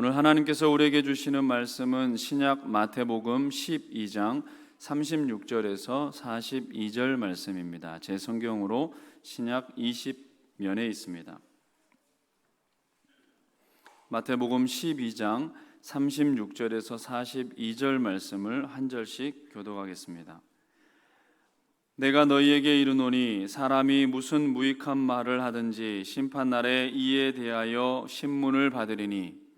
오늘 하나님께서 우리에게 주시는 말씀은 신약 마태복음 12장 36절에서 42절 말씀입니다. 제 성경으로 신약 20면에 있습니다. 마태복음 12장 36절에서 42절 말씀을 한 절씩 교독하겠습니다. 내가 너희에게 이르노니 사람이 무슨 무익한 말을 하든지 심판날에 이에 대하여 신문을 받으리니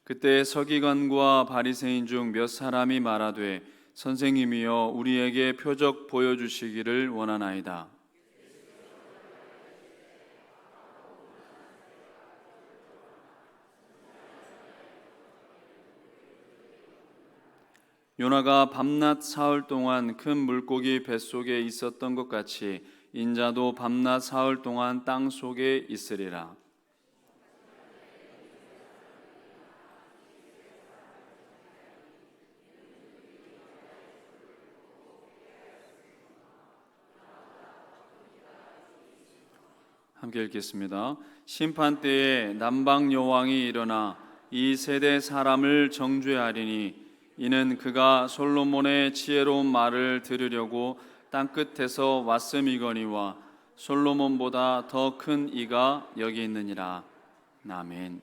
그때 서기관과 바리새인 중 몇 사람이 말하되 선생님이여 우리에게 표적 보여주시기를 원하나이다. 요나가 밤낮 사흘 동안 큰 물고기 뱃속에 있었던 것 같이 인자도 밤낮 사흘 동안 땅 속에 있으리라. 함께 읽겠습니다. 심판 때에 남방 여왕이 일어나 이 세대 사람을 정죄하리니 이는 그가 솔로몬의 지혜로운 말을 들으려고 땅 끝에서 왔음이거니와 솔로몬보다 더 큰 이가 여기 있느니라. 아멘.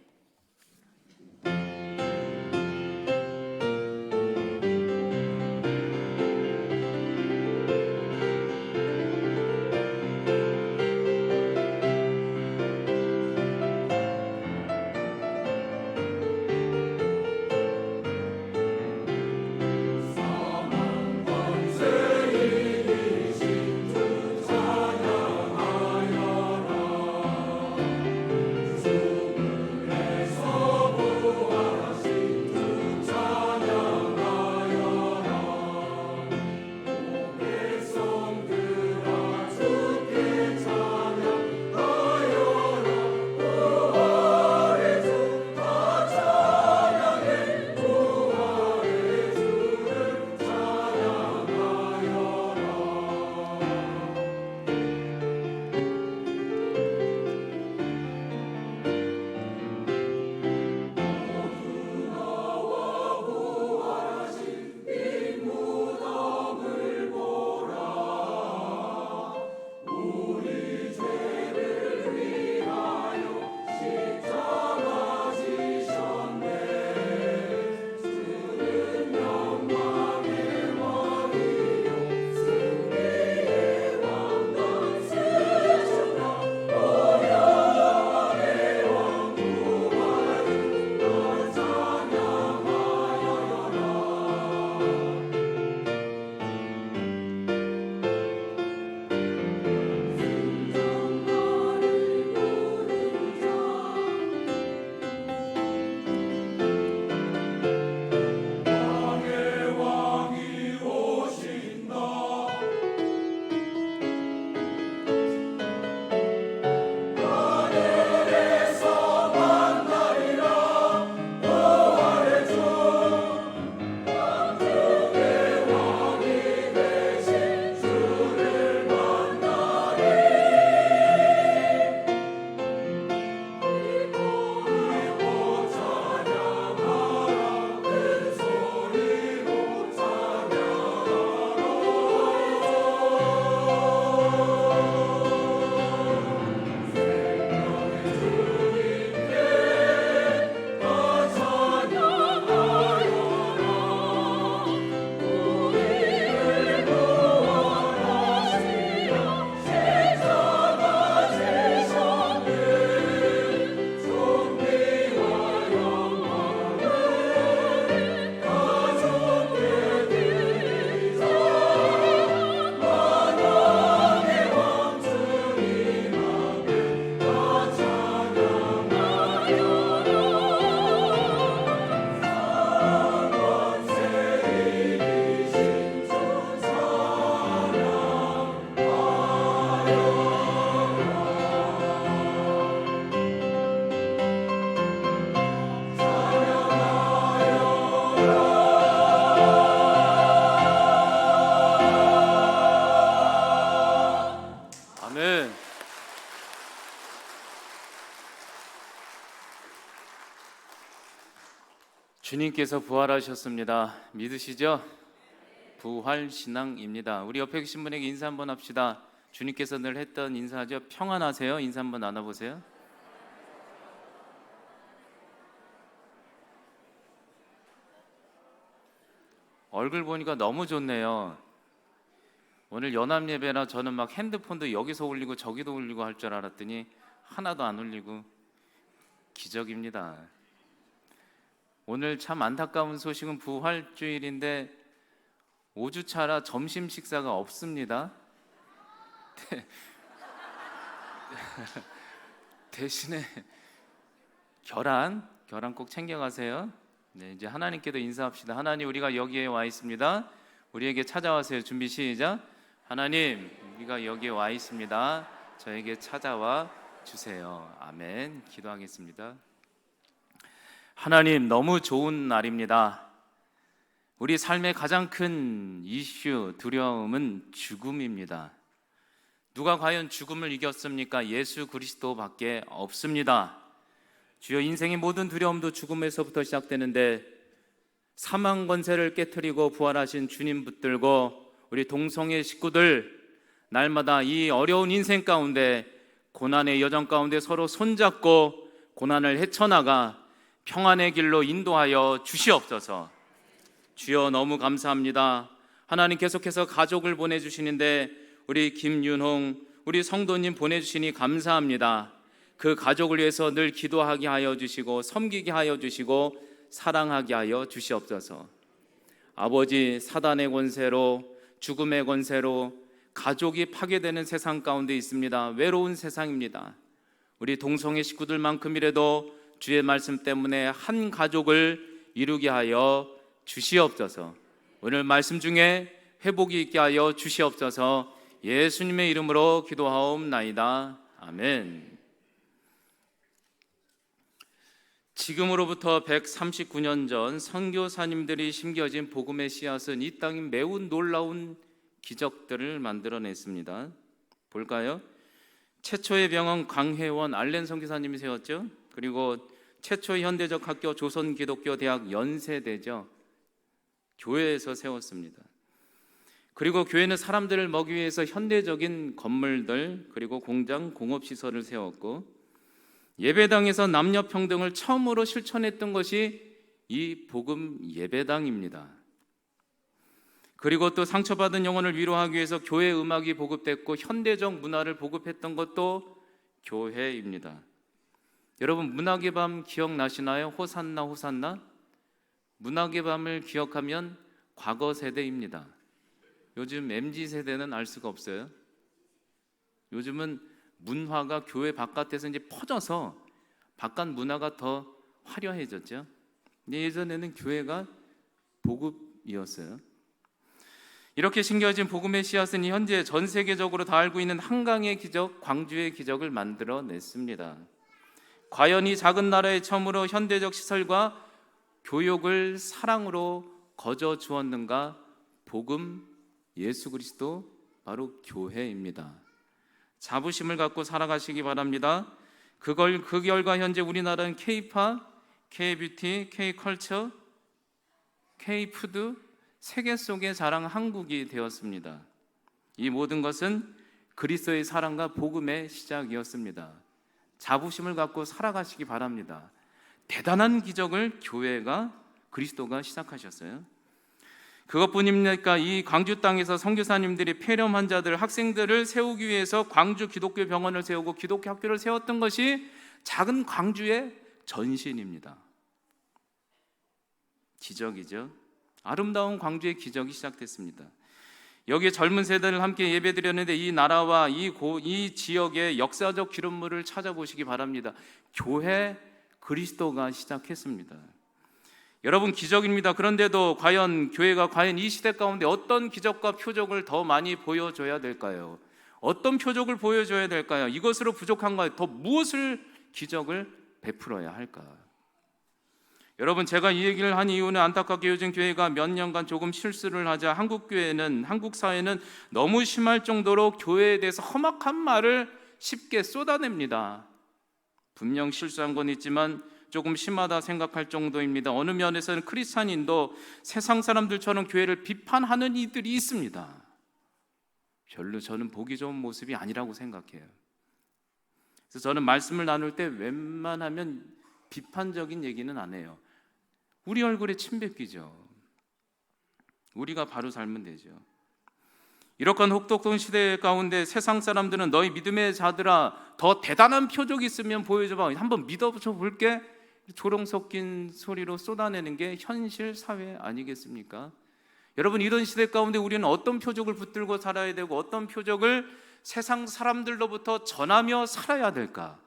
주님께서 부활하셨습니다. 믿으시죠? 부활신앙입니다. 우리 옆에 계신 분에게 인사 한번 합시다. 주님께서 늘 했던 인사죠. 평안하세요. 인사 한번 나눠보세요. 얼굴 보니까 너무 좋네요. 오늘 연합 예배라 저는 막 핸드폰도 여기서 울리고 저기도 울리고 할 줄 알았더니 하나도 안 울리고 기적입니다. 오늘 참 안타까운 소식은 부활주일인데 5주차라 점심 식사가 없습니다. 대신에 계란 꼭 챙겨가세요. 네, 이제 하나님께도 인사합시다. 하나님, 우리가 여기에 와 있습니다. 우리에게 찾아와세요. 준비 시작. 하나님, 우리가 여기에 와 있습니다. 저에게 찾아와 주세요. 아멘. 기도하겠습니다. 하나님, 너무 좋은 날입니다. 우리 삶의 가장 큰 이슈, 두려움은 죽음입니다. 누가 과연 죽음을 이겼습니까? 예수 그리스도밖에 없습니다. 주여, 인생의 모든 두려움도 죽음에서부터 시작되는데 사망 권세를 깨트리고 부활하신 주님 붙들고 우리 동성애 식구들 날마다 이 어려운 인생 가운데 고난의 여정 가운데 서로 손잡고 고난을 헤쳐나가 평안의 길로 인도하여 주시옵소서. 주여, 너무 감사합니다. 하나님, 계속해서 가족을 보내주시는데 우리 김윤홍 우리 성도님 보내주시니 감사합니다. 그 가족을 위해서 늘 기도하게 하여 주시고 섬기게 하여 주시고 사랑하게 하여 주시옵소서. 아버지, 사단의 권세로 죽음의 권세로 가족이 파괴되는 세상 가운데 있습니다. 외로운 세상입니다. 우리 동성애 식구들만큼이라도 주의 말씀 때문에 한 가족을 이루게 하여 주시옵소서. 오늘 말씀 중에 회복이 있게 하여 주시옵소서. 예수님의 이름으로 기도하옵나이다. 아멘. 지금으로부터 139년 전 선교사님들이 심겨진 복음의 씨앗은 이 땅에 매우 놀라운 기적들을 만들어냈습니다. 볼까요? 최초의 병원 강혜원 알렌 선교사님이 세웠죠. 그리고 최초의 현대적 학교 조선기독교대학 연세대죠. 교회에서 세웠습니다. 그리고 교회는 사람들을 먹이기 위해서 현대적인 건물들 그리고 공장, 공업시설을 세웠고 예배당에서 남녀평등을 처음으로 실천했던 것이 이 복음 예배당입니다. 그리고 또 상처받은 영혼을 위로하기 위해서 교회 음악이 보급됐고 현대적 문화를 보급했던 것도 교회입니다. 여러분, 문학의 밤 기억나시나요? 호산나 호산나? 문학의 밤을 기억하면 과거 세대입니다. 요즘 MZ세대는 알 수가 없어요. 요즘은 문화가 교회 바깥에서 이제 퍼져서 바깥 문화가 더 화려해졌죠. 근데 예전에는 교회가 보급이었어요. 이렇게 심겨진 복음의 씨앗은 현재 전 세계적으로 다 알고 있는 한강의 기적, 광주의 기적을 만들어냈습니다. 과연 이 작은 나라에 처음으로 현대적 시설과 교육을 사랑으로 거저 주었는가? 복음, 예수 그리스도, 바로 교회입니다. 자부심을 갖고 살아가시기 바랍니다. 그 결과 현재 우리나라는 K-팝, K-뷰티, K-컬처, K-푸드, 세계 속의 자랑 한국이 되었습니다. 이 모든 것은 그리스도의 사랑과 복음의 시작이었습니다. 자부심을 갖고 살아가시기 바랍니다. 대단한 기적을 교회가, 그리스도가 시작하셨어요. 그것뿐입니까? 이 광주 땅에서 선교사님들이 폐렴 환자들, 학생들을 세우기 위해서 광주 기독교 병원을 세우고 기독교 학교를 세웠던 것이 작은 광주의 전신입니다. 기적이죠. 아름다운 광주의 기적이 시작됐습니다. 여기에 젊은 세대를 함께 예배드렸는데 이 나라와 이 지역의 역사적 기름물을 찾아보시기 바랍니다. 교회, 그리스도가 시작했습니다. 여러분, 기적입니다. 그런데도 교회가 과연 이 시대 가운데 어떤 기적과 표적을 더 많이 보여줘야 될까요? 어떤 표적을 보여줘야 될까요? 이것으로 부족한가요? 더 무엇을 기적을 베풀어야 할까? 여러분, 제가 이 얘기를 한 이유는 안타깝게 요즘 교회가 몇 년간 조금 실수를 하자 한국 사회는 너무 심할 정도로 교회에 대해서 험악한 말을 쉽게 쏟아냅니다. 분명 실수한 건 있지만 조금 심하다 생각할 정도입니다. 어느 면에서는 크리스찬인도 세상 사람들처럼 교회를 비판하는 이들이 있습니다. 별로 저는 보기 좋은 모습이 아니라고 생각해요. 그래서 저는 말씀을 나눌 때 웬만하면 비판적인 얘기는 안 해요. 우리 얼굴에 침 뱉기죠. 우리가 바로 살면 되죠. 이렇건 혹독한 시대 가운데 세상 사람들은 너희 믿음의 자들아 더 대단한 표적이 있으면 보여줘봐, 한번 믿어줘 볼게, 조롱 섞인 소리로 쏟아내는 게 현실 사회 아니겠습니까? 여러분, 이런 시대 가운데 우리는 어떤 표적을 붙들고 살아야 되고 어떤 표적을 세상 사람들로부터 전하며 살아야 될까?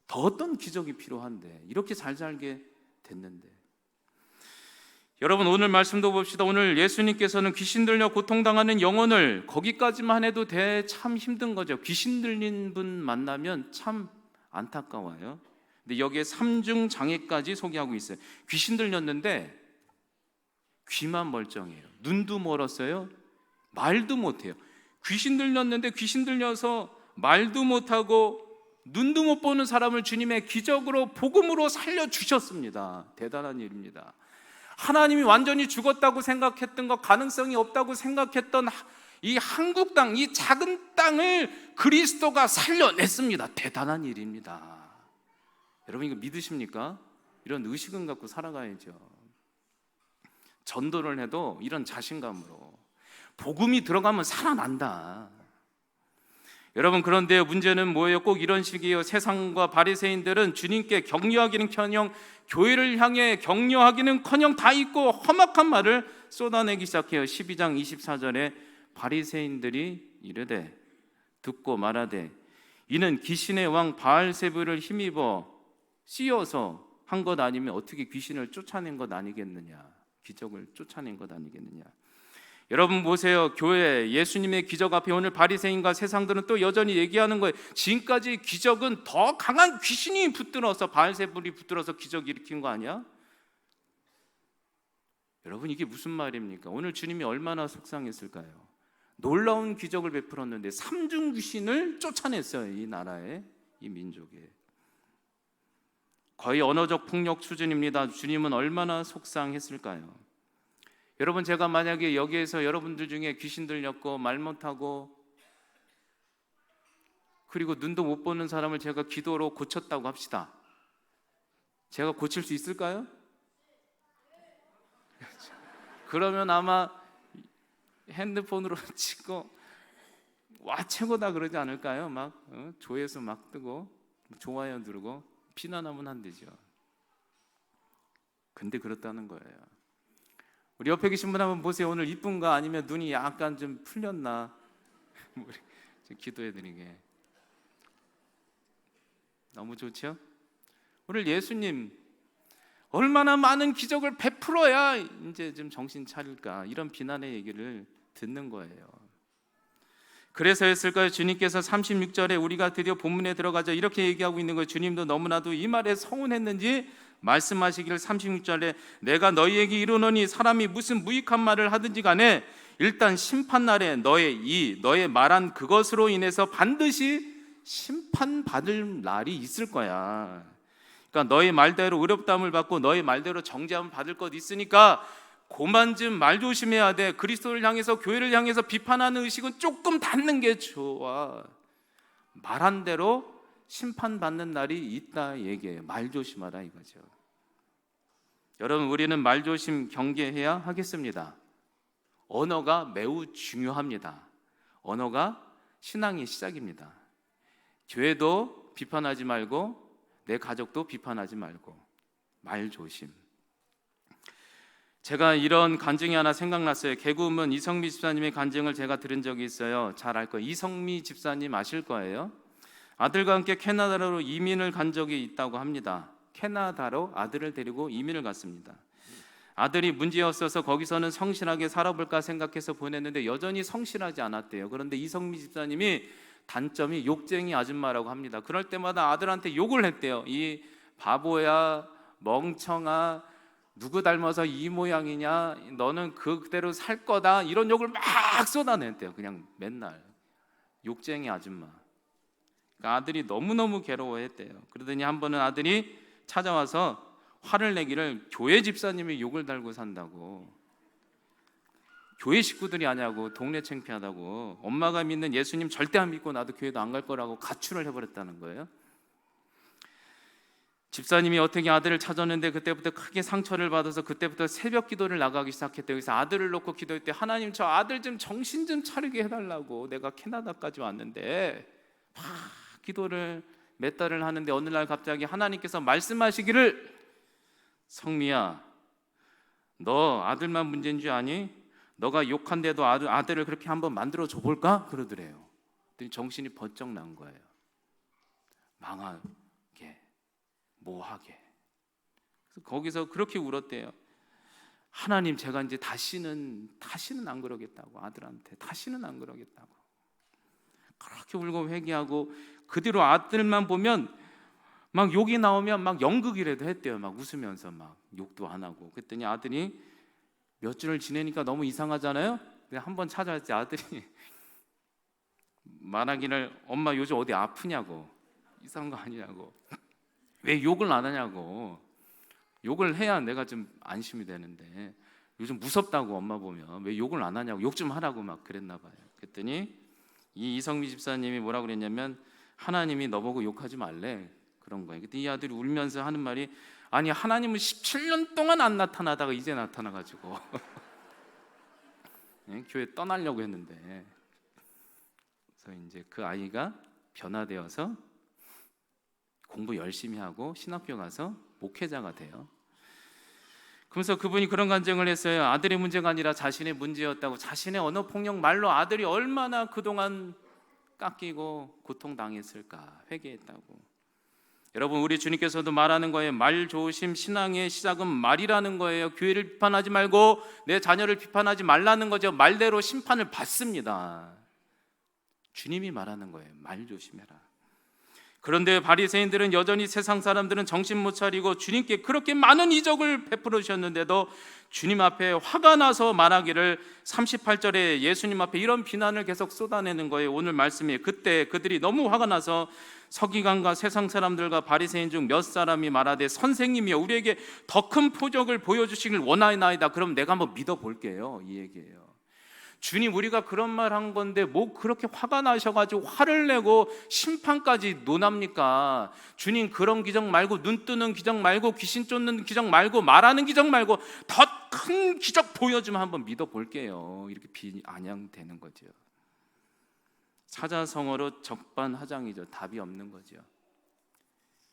더 어떤 기적이 필요한데 이렇게 잘 살게 됐는데. 여러분, 오늘 말씀도 봅시다. 오늘 예수님께서는 귀신 들려 고통당하는 영혼을, 거기까지만 해도 참 힘든 거죠. 귀신 들린 분 만나면 참 안타까워요. 근데 여기에 3중 장애까지 소개하고 있어요. 귀신 들렸는데 귀만 멀쩡해요. 눈도 멀었어요. 말도 못해요. 귀신 들렸는데 귀신 들려서 말도 못하고 눈도 못 보는 사람을 주님의 기적으로 복음으로 살려주셨습니다. 대단한 일입니다. 하나님이 완전히 죽었다고 생각했던 것, 가능성이 없다고 생각했던 이 한국 땅, 이 작은 땅을 그리스도가 살려냈습니다. 대단한 일입니다. 여러분, 이거 믿으십니까? 이런 의식은 갖고 살아가야죠. 전도를 해도 이런 자신감으로 복음이 들어가면 살아난다. 여러분, 그런데 문제는 뭐예요? 꼭 이런 식이에요. 세상과 바리새인들은 주님께 격려하기는커녕 교회를 향해 격려하기는커녕 다 잊고 험악한 말을 쏟아내기 시작해요. 12장 24절에 바리새인들이 이르되 듣고 말하되 이는 귀신의 왕 바알세불을 힘입어 씌어서 한 것 아니면 어떻게 귀신을 쫓아낸 것 아니겠느냐, 기적을 쫓아낸 것 아니겠느냐. 여러분 보세요. 교회, 예수님의 기적 앞에 오늘 바리새인과 세상들은 또 여전히 얘기하는 거예요. 지금까지 기적은 더 강한 귀신이 붙들어서, 바알세불이 붙들어서 기적 일으킨 거 아니야? 여러분, 이게 무슨 말입니까? 오늘 주님이 얼마나 속상했을까요? 놀라운 기적을 베풀었는데 3중 귀신을 쫓아냈어요. 이 나라에, 이 민족에. 거의 언어적 폭력 수준입니다. 주님은 얼마나 속상했을까요? 여러분, 제가 만약에 여기에서 여러분들 중에 귀신 들렸고 말 못하고 그리고 눈도 못 보는 사람을 제가 기도로 고쳤다고 합시다. 제가 고칠 수 있을까요? 그러면 아마 핸드폰으로 찍고 와 최고다 그러지 않을까요? 막 조회수 막 뜨고 좋아요 누르고 비난하면 안 되죠. 근데 그렇다는 거예요. 우리 옆에 계신 분 한번 보세요. 오늘 이쁜가? 아니면 눈이 약간 좀 풀렸나? 우리 기도해드리게. 너무 좋죠? 오늘 예수님 얼마나 많은 기적을 베풀어야 이제 좀 정신 차릴까? 이런 비난의 얘기를 듣는 거예요. 그래서였을까요? 주님께서 36절에 우리가 드디어 본문에 들어가자 이렇게 얘기하고 있는 거예요. 주님도 너무나도 이 말에 서운했는지 말씀하시기를 36절에 내가 너희에게 이르노니 사람이 무슨 무익한 말을 하든지 간에 일단 심판날에 너의 말한 그것으로 인해서 반드시 심판받을 날이 있을 거야. 그러니까 너의 말대로 의롭다함을 받고 너의 말대로 정죄함을 받을 것 있으니까 고만 좀 말 조심해야 돼. 그리스도를 향해서, 교회를 향해서 비판하는 의식은 조금 닫는 게 좋아. 말한 대로 심판받는 날이 있다 얘기해요. 말 조심하라 이거죠. 여러분, 우리는 말 조심 경계해야 하겠습니다. 언어가 매우 중요합니다. 언어가 신앙의 시작입니다. 교회도 비판하지 말고 내 가족도 비판하지 말고 말 조심. 제가 이런 간증이 하나 생각났어요. 개그우먼 이성미 집사님의 간증을 제가 들은 적이 있어요. 잘 알 거예요. 이성미 집사님 아실 거예요. 아들과 함께 캐나다로 이민을 간 적이 있다고 합니다. 캐나다로 아들을 데리고 이민을 갔습니다. 아들이 문제였어서 거기서는 성실하게 살아볼까 생각해서 보냈는데 여전히 성실하지 않았대요. 그런데 이성미 집사님이 단점이 욕쟁이 아줌마라고 합니다. 그럴 때마다 아들한테 욕을 했대요. 이 바보야, 멍청아, 누구 닮아서 이 모양이냐, 너는 그대로 살 거다, 이런 욕을 막 쏟아냈대요. 그냥 맨날 욕쟁이 아줌마. 그러니까 아들이 너무너무 괴로워했대요. 그러더니 한 번은 아들이 찾아와서 화를 내기를 교회 집사님이 욕을 달고 산다고, 교회 식구들이 아냐고, 동네 창피하다고, 엄마가 믿는 예수님 절대 안 믿고 나도 교회도 안 갈 거라고 가출을 해버렸다는 거예요. 집사님이 어떻게 아들을 찾았는데 그때부터 크게 상처를 받아서 그때부터 새벽 기도를 나가기 시작했대요. 그래서 아들을 놓고 기도할 때 하나님 저 아들 좀 정신 좀 차리게 해달라고, 내가 캐나다까지 왔는데 막 기도를 몇 달을 하는데 어느 날 갑자기 하나님께서 말씀하시기를 성미야 너 아들만 문제인 줄 아니? 너가 욕한데도 아들을 그렇게 한번 만들어 줘볼까? 그러더래요. 그랬더니 정신이 번쩍 난 거예요. 망하게 뭐하게. 그래서 거기서 그렇게 울었대요. 하나님 제가 이제 다시는 안 그러겠다고, 아들한테 다시는 안 그러겠다고 그렇게 울고 회개하고, 그 뒤로 아들만 보면 막 욕이 나오면 막 연극이라도 했대요. 막 웃으면서 막 욕도 안 하고. 그랬더니 아들이 몇 주를 지내니까 너무 이상하잖아요. 한번 찾아왔지. 아들이 말하기를 엄마 요즘 어디 아프냐고, 이상한 거 아니냐고, 왜 욕을 안 하냐고, 욕을 해야 내가 좀 안심이 되는데 요즘 무섭다고 엄마 보면 왜 욕을 안 하냐고, 욕 좀 하라고 막 그랬나 봐요. 그랬더니 이 이성미 집사님이 뭐라고 그랬냐면 하나님이 너보고 욕하지 말래 그런 거예요. 그때 이 아들이 울면서 하는 말이 아니 하나님은 17년 동안 안 나타나다가 이제 나타나가지고 교회 떠나려고 했는데. 그래서 이제 그 아이가 변화되어서 공부 열심히 하고 신학교 가서 목회자가 돼요. 그래서 그분이 그런 간증을 했어요. 아들의 문제가 아니라 자신의 문제였다고. 자신의 언어 폭력 말로 아들이 얼마나 그동안 깎이고 고통당했을까 회개했다고. 여러분 우리 주님께서도 말하는 거예요. 말 좋으심 신앙의 시작은 말이라는 거예요. 교회를 비판하지 말고 내 자녀를 비판하지 말라는 거죠. 말대로 심판을 받습니다. 주님이 말하는 거예요. 말 조심해라. 그런데 바리새인들은 여전히 세상 사람들은 정신 못 차리고 주님께 그렇게 많은 이적을 베풀어 주셨는데도 주님 앞에 화가 나서 말하기를 38절에 예수님 앞에 이런 비난을 계속 쏟아내는 거예요. 오늘 말씀에 그때 그들이 너무 화가 나서 서기관과 세상 사람들과 바리새인 중 몇 사람이 말하되 선생님이여 우리에게 더 큰 표적을 보여주시길 원하나이다. 그럼 내가 한번 믿어볼게요. 이 얘기예요. 주님 우리가 그런 말 한 건데 뭐 그렇게 화가 나셔가지고 화를 내고 심판까지 논합니까? 주님 그런 기적 말고, 눈 뜨는 기적 말고, 귀신 쫓는 기적 말고, 말하는 기적 말고 더 큰 기적 보여주면 한번 믿어볼게요. 이렇게 비아냥되는 거죠. 사자성어로 적반하장이죠. 답이 없는 거죠.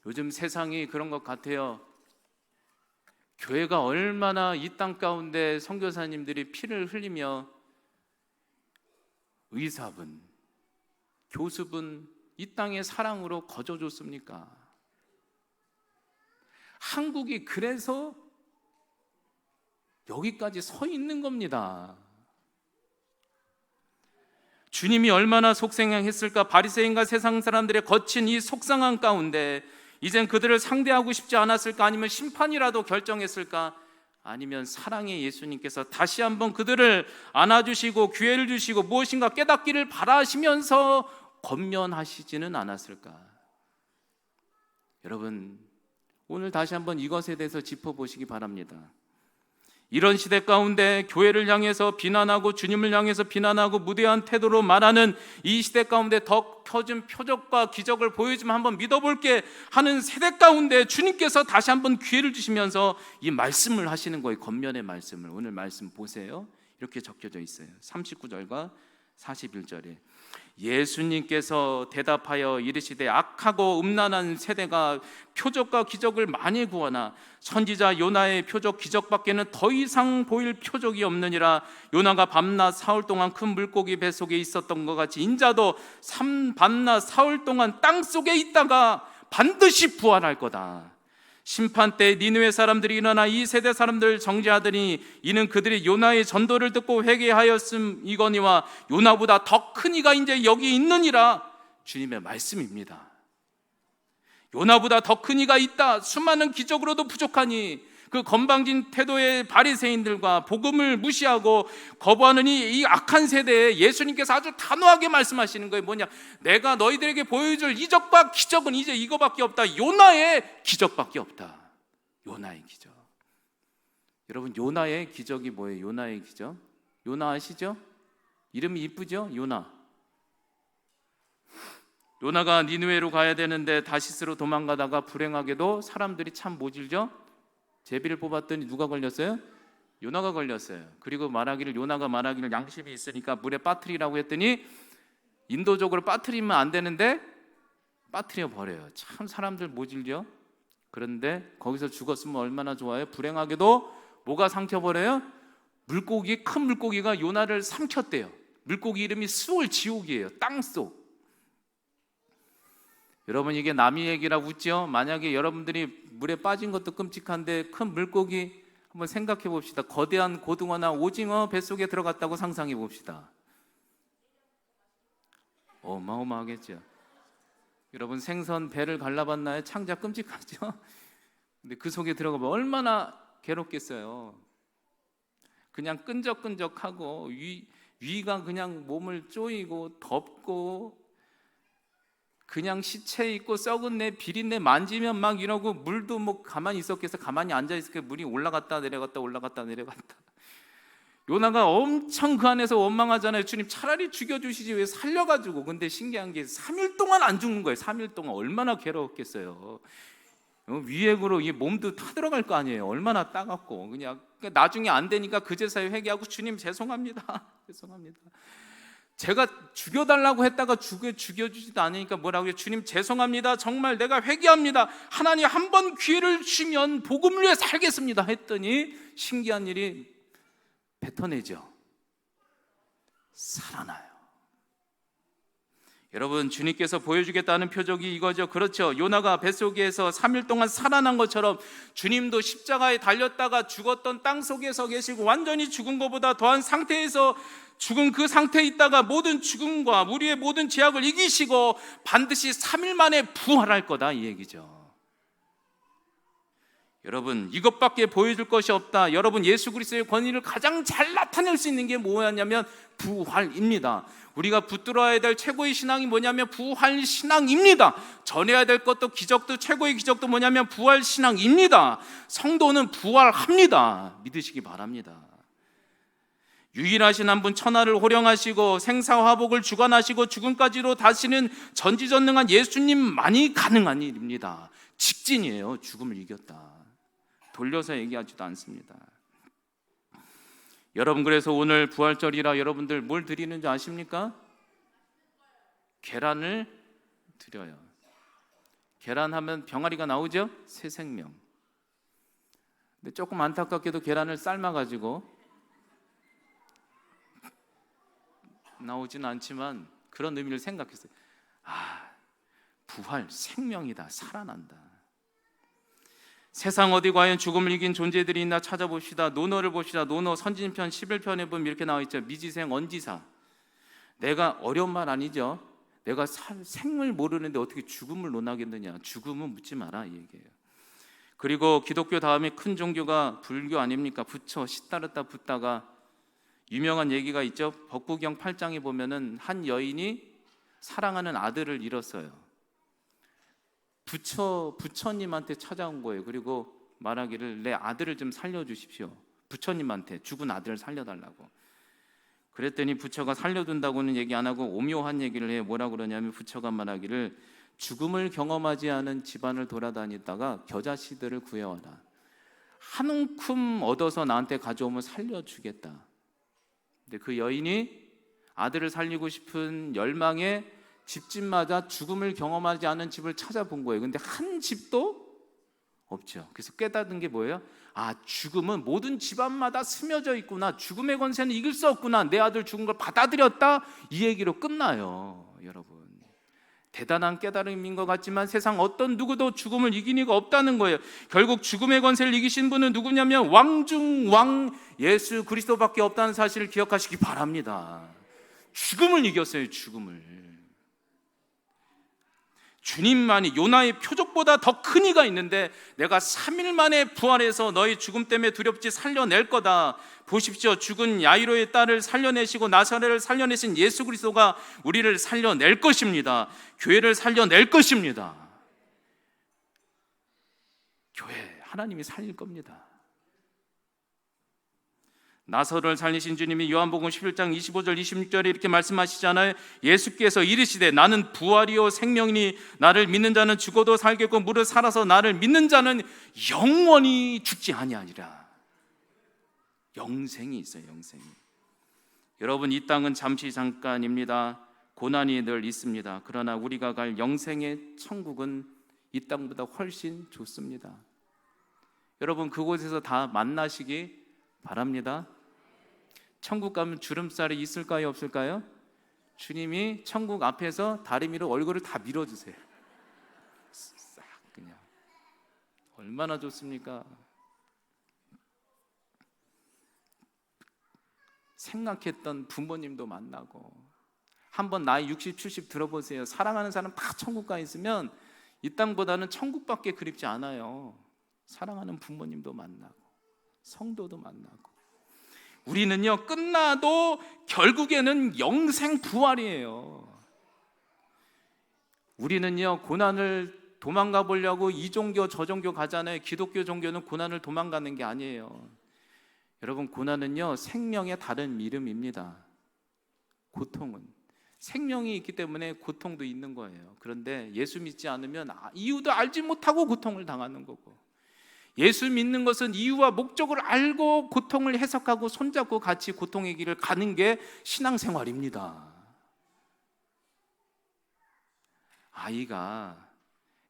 요즘 세상이 그런 것 같아요. 교회가 얼마나 이 땅 가운데 선교사님들이 피를 흘리며 의사분, 교수분 이 땅의 사랑으로 거저줬습니까? 한국이 그래서 여기까지 서 있는 겁니다. 주님이 얼마나 속상했을까. 바리새인과 세상 사람들의 거친 이 속상한 가운데 이젠 그들을 상대하고 싶지 않았을까? 아니면 심판이라도 결정했을까? 아니면 사랑의 예수님께서 다시 한번 그들을 안아주시고 기회를 주시고 무엇인가 깨닫기를 바라시면서 권면하시지는 않았을까? 여러분 오늘 다시 한번 이것에 대해서 짚어보시기 바랍니다. 이런 시대 가운데 교회를 향해서 비난하고 주님을 향해서 비난하고 무대한 태도로 말하는 이 시대 가운데 더 펴진 표적과 기적을 보여주면 한번 믿어볼게 하는 세대 가운데 주님께서 다시 한번 기회를 주시면서 이 말씀을 하시는 거예요. 권면의 말씀을. 오늘 말씀 보세요. 이렇게 적혀져 있어요. 39절과 41절에 예수님께서 대답하여 이르시되 악하고 음란한 세대가 표적과 기적을 많이 구하나 선지자 요나의 표적 기적밖에는 더 이상 보일 표적이 없느니라. 요나가 밤낮 사흘 동안 큰 물고기 뱃속에 있었던 것 같이 인자도 밤낮 사흘 동안 땅속에 있다가 반드시 부활할 거다. 심판 때 니느웨 사람들이 일어나 이 세대 사람들 정죄하더니 이는 그들이 요나의 전도를 듣고 회개하였음이거니와 요나보다 더 큰 이가 이제 여기 있느니라. 주님의 말씀입니다. 요나보다 더 큰 이가 있다. 수많은 기적으로도 부족하니 그 건방진 태도의 바리새인들과 복음을 무시하고 거부하는 이 악한 세대에 예수님께서 아주 단호하게 말씀하시는 거예요. 뭐냐? 내가 너희들에게 보여줄 이적과 기적은 이제 이거밖에 없다. 요나의 기적밖에 없다. 요나의 기적. 여러분, 요나의 기적이 뭐예요? 요나의 기적? 요나 아시죠? 이름이 이쁘죠? 요나. 요나가 니느웨로 가야 되는데 다시스로 도망가다가 불행하게도 사람들이 참 모질죠? 제비를 뽑았더니 누가 걸렸어요? 요나가 걸렸어요. 그리고 요나가 말하기를 양심이 있으니까 물에 빠뜨리라고 했더니 인도적으로 빠뜨리면 안 되는데 빠뜨려 버려요. 참 사람들 모질죠? 그런데 거기서 죽었으면 얼마나 좋아요? 불행하게도 뭐가 삼켜버려요? 큰 물고기가 요나를 삼켰대요. 물고기 이름이 수올 지옥이에요. 땅속. 여러분, 이게 남의 얘기라고 웃죠? 만약에 여러분들이 물에 빠진 것도 끔찍한데 큰 물고기 한번 생각해 봅시다. 거대한 고등어나 오징어 뱃속에 들어갔다고 상상해 봅시다. 어마어마하겠죠. 여러분, 생선 배를 갈라봤나요? 창자 끔찍하죠? 근데 그 속에 들어가면 얼마나 괴롭겠어요. 그냥 끈적끈적하고 위가 그냥 몸을 쪼이고 덥고 그냥 시체 있고 썩은 내 비린내 만지면 막 이러고 물도 뭐 가만히 있었겠어. 가만히 앉아있을게 물이 올라갔다 내려갔다 올라갔다 내려갔다. 요나가 엄청 그 안에서 원망하잖아요. 주님 차라리 죽여주시지 왜 살려가지고. 근데 신기한 게 3일 동안 안 죽는 거예요. 3일 동안 얼마나 괴로웠겠어요. 위액으로 이 몸도 타들어갈 거 아니에요. 얼마나 따갑고. 그냥 나중에 안 되니까 그제서야 회개하고 주님 죄송합니다. 죄송합니다. 제가 죽여달라고 했다가 죽여주지도 않으니까 뭐라고 해요? 주님 죄송합니다. 정말 내가 회개합니다. 하나님 한 번 기회를 주시면 복음을 위해 살겠습니다 했더니 신기한 일이 뱉어내죠. 살아나요. 여러분, 주님께서 보여주겠다는 표적이 이거죠. 그렇죠. 요나가 뱃속에서 3일 동안 살아난 것처럼 주님도 십자가에 달렸다가 죽었던 땅 속에서 계시고 완전히 죽은 것보다 더한 상태에서 죽은 그 상태에 있다가 모든 죽음과 우리의 모든 죄악을 이기시고 반드시 3일 만에 부활할 거다, 이 얘기죠. 여러분, 이것밖에 보여줄 것이 없다. 여러분, 예수 그리스도의 권위를 가장 잘 나타낼 수 있는 게 뭐였냐면 부활입니다. 우리가 붙들어야 될 최고의 신앙이 뭐냐면 부활 신앙입니다. 전해야 될 것도 기적도 최고의 기적도 뭐냐면 부활 신앙입니다. 성도는 부활합니다. 믿으시기 바랍니다. 유일하신 한 분 천하를 호령하시고 생사화복을 주관하시고 죽음까지로 다시는 전지전능한 예수님만이 가능한 일입니다. 직진이에요. 죽음을 이겼다. 돌려서 얘기하지도 않습니다. 여러분, 그래서 오늘 부활절이라 여러분들 뭘 드리는지 아십니까? 계란을 드려요. 계란하면 병아리가 나오죠? 새 생명. 근데 조금 안타깝게도 계란을 삶아가지고 나오진 않지만 그런 의미를 생각했어요. 부활, 생명이다. 살아난다. 세상 어디 과연 죽음을 이긴 존재들이 있나 찾아봅시다. 논어를 봅시다. 논어 선진편 11편에 보면 이렇게 나와 있죠. 미지생 언지사. 내가 어려운 말 아니죠. 내가 생을 모르는데 어떻게 죽음을 논하겠느냐. 죽음은 묻지 마라, 이 얘기예요. 그리고 기독교 다음에 큰 종교가 불교 아닙니까? 부처 시따르다 붙다가 유명한 얘기가 있죠. 법구경 8장에 보면은 한 여인이 사랑하는 아들을 잃었어요. 부처님한테 찾아온 거예요. 그리고 말하기를 내 아들을 좀 살려주십시오. 부처님한테 죽은 아들을 살려달라고. 그랬더니 부처가 살려둔다고는 얘기 안 하고 오묘한 얘기를 해요. 뭐라 그러냐면 부처가 말하기를 죽음을 경험하지 않은 집안을 돌아다니다가 겨자씨들을 구해와라. 한 움큼 얻어서 나한테 가져오면 살려주겠다. 근데 그 여인이 아들을 살리고 싶은 열망에 집집마다 죽음을 경험하지 않은 집을 찾아본 거예요. 근데 한 집도 없죠. 그래서 깨닫은 게 뭐예요? 죽음은 모든 집안마다 스며져 있구나. 죽음의 권세는 이길 수 없구나. 내 아들 죽은 걸 받아들였다. 이 얘기로 끝나요. 여러분, 대단한 깨달음인 것 같지만 세상 어떤 누구도 죽음을 이긴 이가 없다는 거예요. 결국 죽음의 권세를 이기신 분은 누구냐면 왕중왕 예수 그리스도밖에 없다는 사실을 기억하시기 바랍니다. 죽음을 이겼어요. 주님만이, 요나의 표적보다 더 큰 이가 있는데 내가 3일 만에 부활해서 너희 죽음 때문에 두렵지 살려낼 거다. 보십시오. 죽은 야이로의 딸을 살려내시고 나사렛을 살려내신 예수 그리스도가 우리를 살려낼 것입니다. 교회를 살려낼 것입니다. 교회 하나님이 살릴 겁니다. 나사로를 살리신 주님이 요한복음 11장 25절 26절에 이렇게 말씀하시잖아요. 예수께서 이르시되 나는 부활이요 생명이니 나를 믿는 자는 죽어도 살겠고 무릇 살아서 나를 믿는 자는 영원히 죽지 아니하리라. 영생이 있어요. 영생이. 여러분, 이 땅은 잠시 잠깐입니다. 고난이 늘 있습니다. 그러나 우리가 갈 영생의 천국은 이 땅보다 훨씬 좋습니다. 여러분, 그곳에서 다 만나시기 바랍니다. 천국 가면 주름살이 있을까요, 없을까요? 주님이 천국 앞에서 다리 위로 얼굴을 다 밀어주세요. 싹 그냥. 얼마나 좋습니까? 생각했던 부모님도 만나고. 한번 나이 60, 70 들어보세요. 사랑하는 사람 다 천국 가 있으면 이 땅보다는 천국밖에 그립지 않아요. 사랑하는 부모님도 만나고 성도도 만나고. 우리는요, 끝나도 결국에는 영생 부활이에요. 우리는요, 고난을 도망가 보려고 이 종교 저 종교 가잖아요. 기독교 종교는 고난을 도망가는 게 아니에요. 여러분, 고난은요 생명의 다른 이름입니다. 고통은 생명이 있기 때문에 고통도 있는 거예요. 그런데 예수 믿지 않으면 이유도 알지 못하고 고통을 당하는 거고, 예수 믿는 것은 이유와 목적을 알고 고통을 해석하고 손잡고 같이 고통의 길을 가는 게 신앙생활입니다. 아이가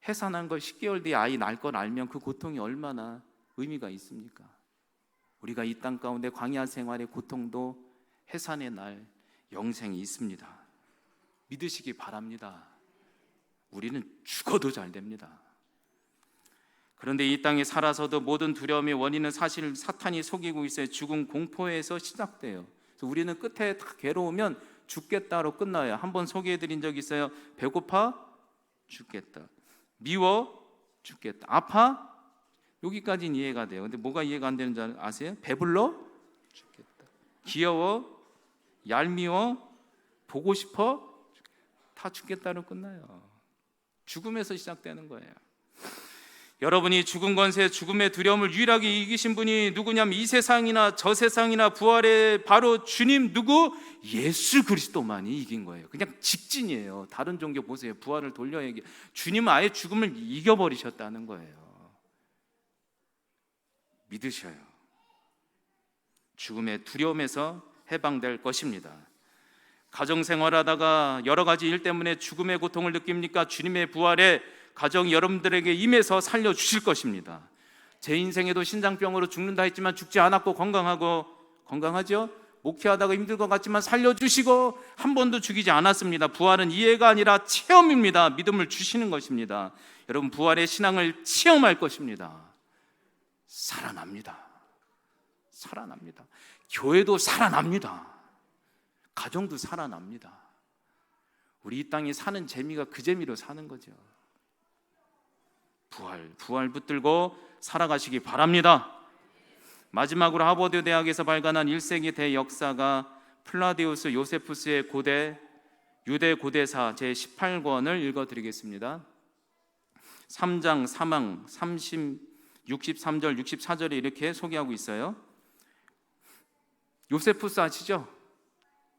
해산한 걸 10개월 뒤에 아이 낳을 걸 알면 그 고통이 얼마나 의미가 있습니까? 우리가 이 땅 가운데 광야 생활의 고통도 해산의 날 영생이 있습니다. 믿으시기 바랍니다. 우리는 죽어도 잘 됩니다. 그런데 이 땅에 살아서도 모든 두려움의 원인은 사실 사탄이 속이고 있어요. 죽음 공포에서 시작돼요. 그래서 우리는 끝에 다 괴로우면 죽겠다로 끝나요. 한번 소개해드린 적 있어요. 배고파? 죽겠다. 미워? 죽겠다. 아파? 여기까지는 이해가 돼요. 근데 뭐가 이해가 안 되는 줄 아세요? 배불러? 죽겠다. 귀여워? 얄미워? 보고 싶어? 다 죽겠다로 끝나요. 죽음에서 시작되는 거예요. 여러분이 죽은 권세, 죽음의 두려움을 유일하게 이기신 분이 누구냐면 이 세상이나 저 세상이나 부활의 바로 주님 누구? 예수 그리스도만이 이긴 거예요. 그냥 직진이에요. 다른 종교 보세요. 부활을 돌려 얘기. 주님은 아예 죽음을 이겨버리셨다는 거예요. 믿으셔요. 죽음의 두려움에서 해방될 것입니다. 가정생활하다가 여러 가지 일 때문에 죽음의 고통을 느낍니까? 주님의 부활에 가정이 여러분들에게 임해서 살려주실 것입니다. 제 인생에도 신장병으로 죽는다 했지만 죽지 않았고 건강하죠? 목회하다가 힘들 것 같지만 살려주시고 한 번도 죽이지 않았습니다. 부활은 이해가 아니라 체험입니다. 믿음을 주시는 것입니다. 여러분, 부활의 신앙을 체험할 것입니다. 살아납니다. 살아납니다. 교회도 살아납니다. 가정도 살아납니다. 우리 이 땅에 사는 재미가 그 재미로 사는 거죠. 부활 붙들고 살아가시기 바랍니다. 마지막으로 하버드 대학에서 발간한 1세기 대역사가 플라디우스 요세푸스의 유대 고대사 제18권을 읽어드리겠습니다. 3장 3항 63절 64절에 이렇게 소개하고 있어요. 요세푸스 아시죠?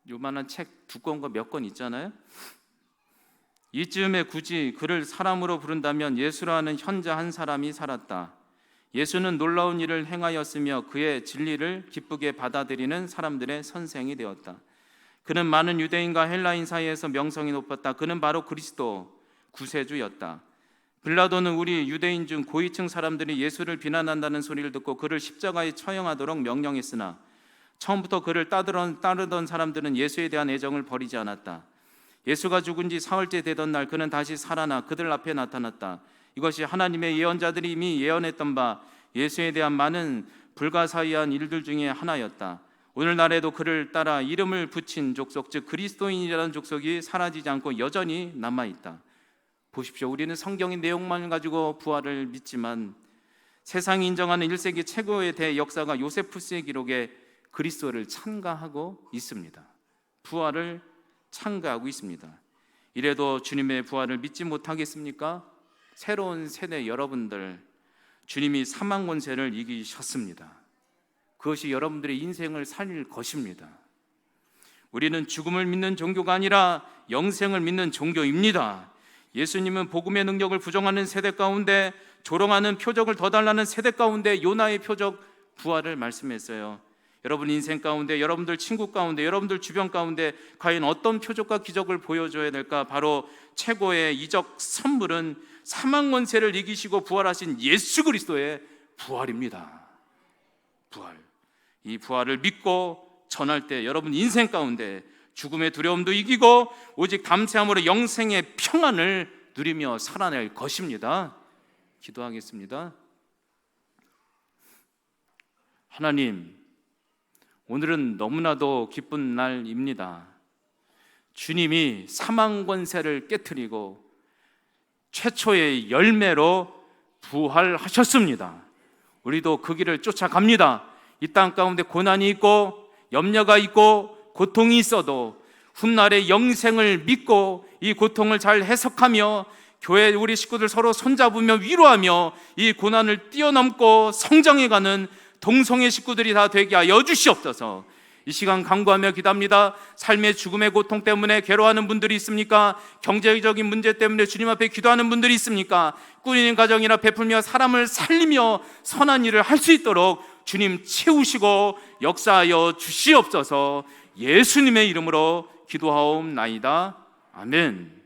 요만한 책 두꺼운 거 몇 권 있잖아요. 이쯤에 굳이 그를 사람으로 부른다면 예수라는 현자 한 사람이 살았다. 예수는 놀라운 일을 행하였으며 그의 진리를 기쁘게 받아들이는 사람들의 선생이 되었다. 그는 많은 유대인과 헬라인 사이에서 명성이 높았다. 그는 바로 그리스도 구세주였다. 빌라도는 우리 유대인 중 고위층 사람들이 예수를 비난한다는 소리를 듣고 그를 십자가에 처형하도록 명령했으나 처음부터 그를 따르던 사람들은 예수에 대한 애정을 버리지 않았다. 예수가 죽은 지 사흘째 되던 날 그는 다시 살아나 그들 앞에 나타났다. 이것이 하나님의 예언자들이 이미 예언했던 바 예수에 대한 많은 불가사의한 일들 중에 하나였다. 오늘날에도 그를 따라 이름을 붙인 족속, 즉 그리스도인이라는 족속이 사라지지 않고 여전히 남아있다. 보십시오. 우리는 성경의 내용만 가지고 부활을 믿지만 세상이 인정하는 1세기 최고의 대역사가 요세푸스의 기록에 그리스도를 찬가하고 있습니다. 부활을 찬가하고 있습니다. 이래도 주님의 부활을 믿지 못하겠습니까? 새로운 세대 여러분들, 주님이 사망 권세를 이기셨습니다. 그것이 여러분들의 인생을 살릴 것입니다. 우리는 죽음을 믿는 종교가 아니라 영생을 믿는 종교입니다. 예수님은 복음의 능력을 부정하는 세대 가운데, 조롱하는 표적을 더 달라는 세대 가운데 요나의 표적 부활을 말씀했어요. 여러분 인생 가운데, 여러분들 친구 가운데, 여러분들 주변 가운데 과연 어떤 표적과 기적을 보여줘야 될까? 바로 최고의 이적 선물은 사망 권세를 이기시고 부활하신 예수 그리스도의 부활입니다. 부활. 이 부활을 믿고 전할 때 여러분 인생 가운데 죽음의 두려움도 이기고 오직 담대함으로 영생의 평안을 누리며 살아낼 것입니다. 기도하겠습니다. 하나님, 오늘은 너무나도 기쁜 날입니다. 주님이 사망 권세를 깨트리고 최초의 열매로 부활하셨습니다. 우리도 그 길을 쫓아갑니다. 이 땅 가운데 고난이 있고 염려가 있고 고통이 있어도 훗날의 영생을 믿고 이 고통을 잘 해석하며 교회 우리 식구들 서로 손잡으며 위로하며 이 고난을 뛰어넘고 성장해가는 동성애 식구들이 다 되게 하여 주시옵소서. 이 시간 간구하며 기도합니다. 삶의 죽음의 고통 때문에 괴로워하는 분들이 있습니까? 경제적인 문제 때문에 주님 앞에 기도하는 분들이 있습니까? 꾸리는 가정이나 베풀며 사람을 살리며 선한 일을 할 수 있도록 주님 채우시고 역사하여 주시옵소서. 예수님의 이름으로 기도하옵나이다. 아멘.